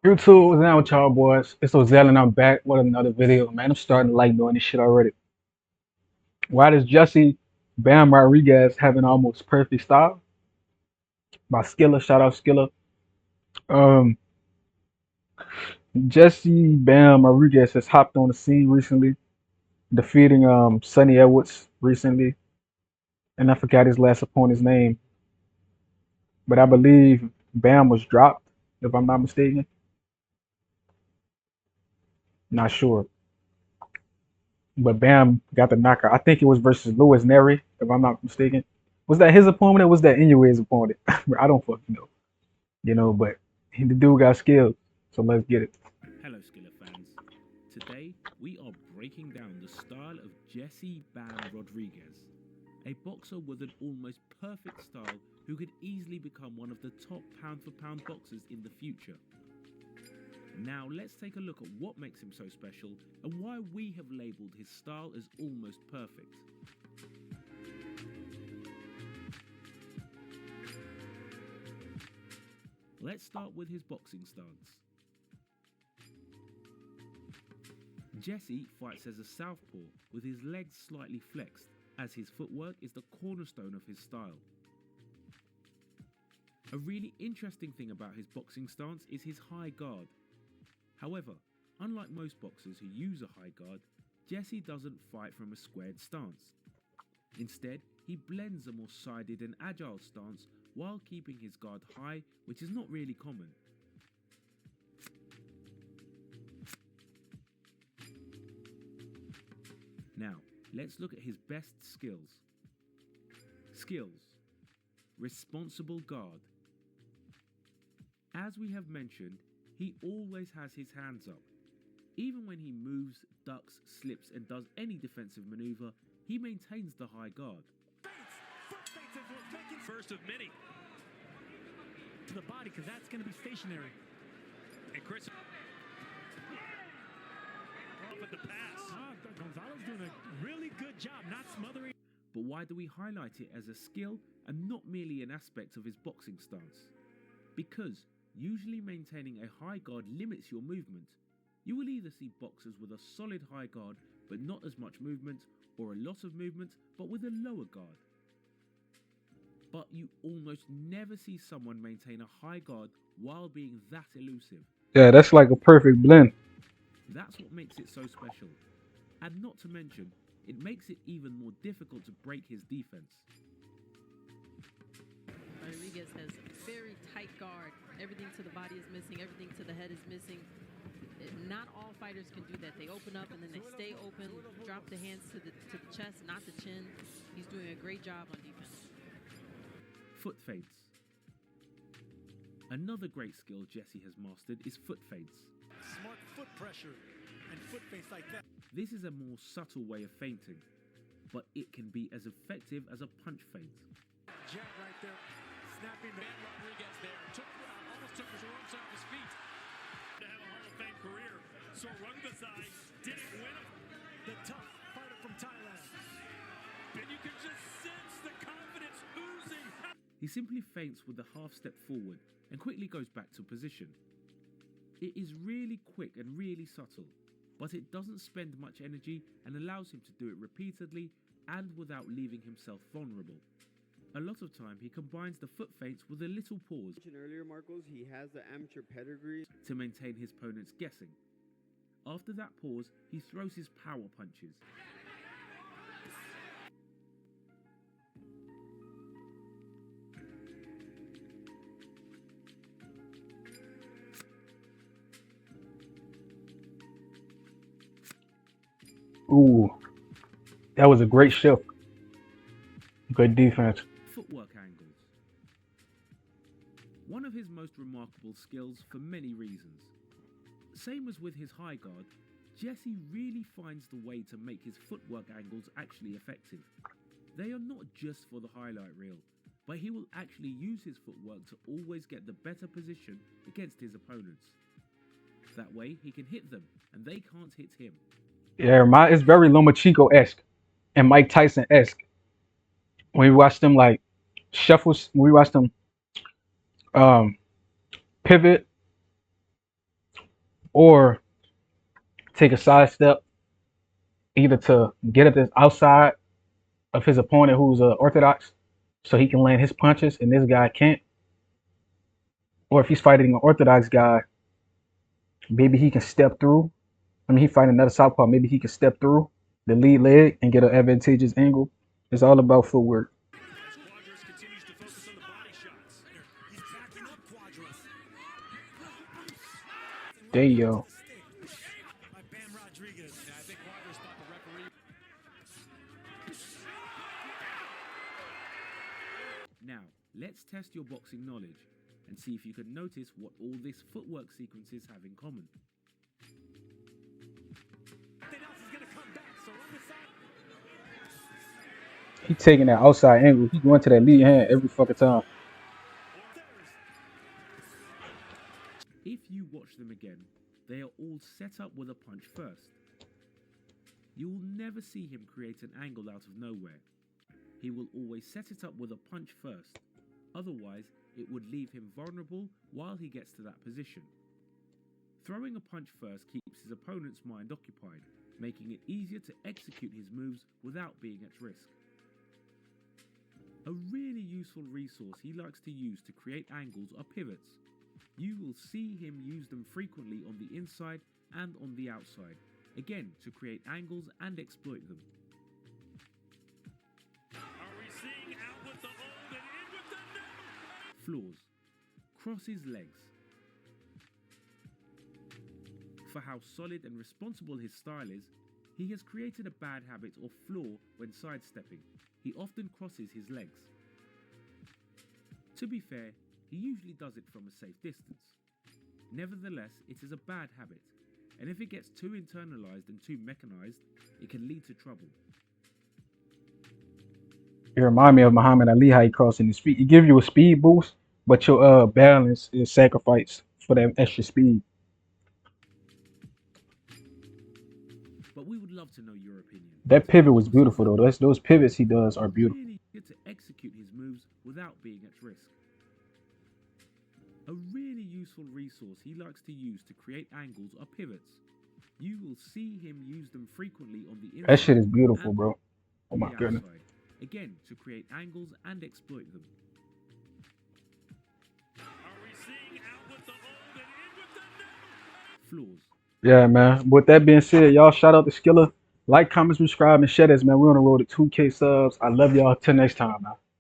YouTube was down with y'all boys. It's Ozell and I'm back with another video. Man, I'm starting to like doing this shit already. Why does Jesse Bam Rodriguez have an almost perfect style? By Skilla, shout out Skilla. Um, Jesse Bam Rodriguez has hopped on the scene recently, defeating Sonny Edwards recently, and I forgot his last opponent's name, but I believe Bam was dropped, if I'm not mistaken. Not sure, but Bam got the knockout. I think it was versus Louis Neri, if I'm not mistaken. Was that his opponent or was that Inouye's opponent? I don't fucking know, but the dude got skills, so let's get it. Hello, Skiller fans. Today, we are breaking down the style of Jesse Bam Rodriguez, a boxer with an almost perfect style who could easily become one of the top pound for pound boxers in the future. Now, let's take a look at what makes him so special and why we have labelled his style as almost perfect. Let's start with his boxing stance. Jesse fights as a southpaw with his legs slightly flexed, as his footwork is the cornerstone of his style. A really interesting thing about his boxing stance is his high guard. However, unlike most boxers who use a high guard, Jesse doesn't fight from a squared stance. Instead, he blends a more sided and agile stance while keeping his guard high, which is not really common. Now, let's look at his best skills. Skills. Responsible guard. As we have mentioned, he always has his hands up. Even when he moves, ducks, slips and does any defensive maneuver, he maintains the high guard. First of many. To the body, because that's going to be stationary. And Chris off at the pass. Gonzalez doing a really good job not smothering. But why do we highlight it as a skill and not merely an aspect of his boxing stance? Because usually maintaining a high guard limits your movement. You will either see boxers with a solid high guard but not as much movement, or a lot of movement but with a lower guard. But you almost never see someone maintain a high guard while being that elusive. Yeah, that's like a perfect blend. That's what makes it so special. And not to mention, it makes it even more difficult to break his defense. Rodriguez has very tight guard. Everything to the body is missing. Everything to the head is missing. Not all fighters can do that. They open up and then they stay open, drop the hands to the chest, not the chin. He's doing a great job on defense. Foot feints. Another great skill Jesse has mastered is foot feints. Smart foot pressure and foot feints like that. This is a more subtle way of feinting, but it can be as effective as a punch feint. Jab right there, snapping the man. Rodriguez there almost took his ropes out of his feet to have a Hall of Fame career. So Rungvisai didn't win it. The tough fighter from Thailand. And you can just sense the confidence oozing. He simply feints with a half step forward and quickly goes back to position. It is really quick and really subtle, but it doesn't spend much energy and allows him to do it repeatedly and without leaving himself vulnerable. A lot of time he combines the foot feints with a little pause Earlier, Marcos, he has the amateur pedigree. to maintain his opponents guessing. After that pause, he throws his power punches. Ooh, that was a great shift. Good defense. Footwork angles. One of his most remarkable skills for many reasons. Same as with his high guard, Jesse really finds the way to make his footwork angles actually effective. They are not just for the highlight reel, but he will actually use his footwork to always get the better position against his opponents. That way he can hit them and they can't hit him. Yeah, it's very Lomachenko-esque and Mike Tyson-esque. When we watch them like shuffles, when we watch them um, pivot or take a side step, either to get at the outside of his opponent who's orthodox, so he can land his punches and this guy can't. Or if he's fighting an orthodox guy, maybe he can step through. I mean, he fighting another southpaw. Maybe he can step through the lead leg and get an advantageous angle. It's all about footwork. As Quadras continues to focus on the body shots. He's backing up Quadras. There you go. By Bam Rodriguez. And I think Quadras thought the referee. Now, let's test your boxing knowledge and see if you can notice what all this footwork sequences have in common. Something else is going to come back. So on the side. He taking that outside angle. He going to that lead hand every fucking time. If you watch them again, they are all set up with a punch first. You will never see him create an angle out of nowhere. He will always set it up with a punch first. Otherwise, it would leave him vulnerable while he gets to that position. Throwing a punch first keeps his opponent's mind occupied, making it easier to execute his moves without being at risk. A really useful resource he likes to use to create angles are pivots. You will see him use them frequently on the inside and on the outside, again to create angles and exploit them. Are we seeing out with the old and in with the new? Flaws. Cross his legs. For how solid and responsible his style is, he has created a bad habit or flaw when sidestepping. He often crosses his legs. To be fair, he usually does it from a safe distance. Nevertheless, it is a bad habit, and if it gets too internalized and too mechanized, it can lead to trouble. It remind me of Muhammad Ali, how he crossing his feet. He give you a speed boost, but your balance is sacrificed for that extra speed. But we would love to know your opinion. That pivot was beautiful though. Those pivots he does are beautiful. Really good to execute his moves without being at risk. A really useful resource he likes to use to create angles are pivots. You will see him use them frequently on the inside. That shit is beautiful, and bro. Oh on my the goodness. outside, again to create angles and exploit them. Are we seeing out with the old and in with the new? Flaws. Yeah, man. With that being said, y'all shout out to Skilla. Like, comment, subscribe, and share this, man. We're on the road to 2K subs. I love y'all. Till next time, man.